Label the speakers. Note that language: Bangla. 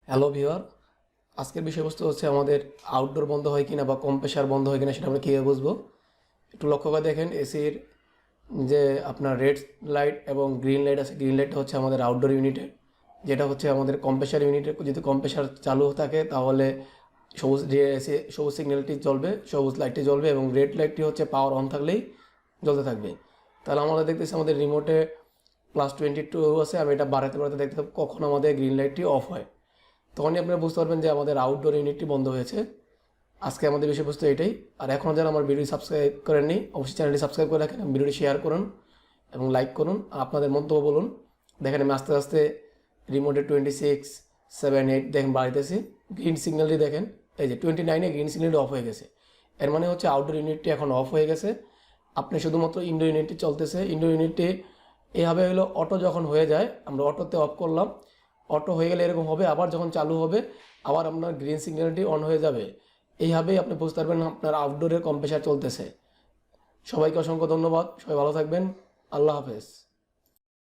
Speaker 1: হ্যালো ভিউয়ার, আজকের বিষয়বস্তু হচ্ছে আমাদের আউটডোর বন্ধ হয় কিনা বা কম্প্রেসার বন্ধ হয় কিনা সেটা আমরা কীভাবে বুঝবো। একটু লক্ষ্য করে দেখেন এসির যে আপনার রেড লাইট এবং গ্রিন লাইট আছে, গ্রিন লাইটটা হচ্ছে আমাদের আউটডোর ইউনিটের, যেটা হচ্ছে আমাদের কম্প্রেসার ইউনিটের। যদি কম্প্রেসার চালু থাকে তাহলে সবুজ যে এসি সবুজ সিগন্যালটি জ্বলবে, সবুজ লাইটটি জ্বলবে এবং রেড লাইটটি হচ্ছে পাওয়ার অন থাকলেই জ্বলতে থাকবে। তাহলে আমরা দেখতেছি আমাদের রিমোটে +22 আছে, আমি এটা বাড়াতে বাড়াতে দেখতে পাবো কখন আমাদের গ্রিন লাইটটি অফ হয়। তখনই আপনারা বুঝতে পারবেন যে আমাদের আউটডোর ইউনিটটি বন্ধ হয়েছে। আজকে আমাদের বিষয়বস্তু এটাই। আর এখনও যারা আমার ভিডিও সাবস্ক্রাইব করেননি অবশ্যই চ্যানেলটি সাবস্ক্রাইব করে রাখেন, ভিডিওটি শেয়ার করুন এবং লাইক করুন, আর আপনাদের মন্তব্য বলুন। দেখেন আমি আস্তে আস্তে রিমোটে 26, 7, 8 দেখেন বাড়িতেছি। গ্রিন সিগন্যালটি দেখেন, এই যে 29-এ গ্রিন সিগন্যালটি অফ হয়ে গেছে। এর মানে হচ্ছে আউটডোর ইউনিটটি এখন অফ হয়ে গেছে। আপনি শুধুমাত্র ইনডোর ইউনিটটি চলতেছে। ইনডোর ইউনিটটি এভাবে হলো অটো যখন হয়ে যায়, আমরা অটোতে অফ করলাম, অটো হয়ে গেলে এরকম হবে। আবার যখন চালু হবে আবার আপনার গ্রিন সিগন্যালটি অন হয়ে যাবে। এইভাবেই আপনি বুঝতে পারবেন আপনার আউটডোরের কম্প্রেসার চলতেছে। সবাইকে অসংখ্য ধন্যবাদ, সবাই ভালো থাকবেন। আল্লাহ হাফেজ।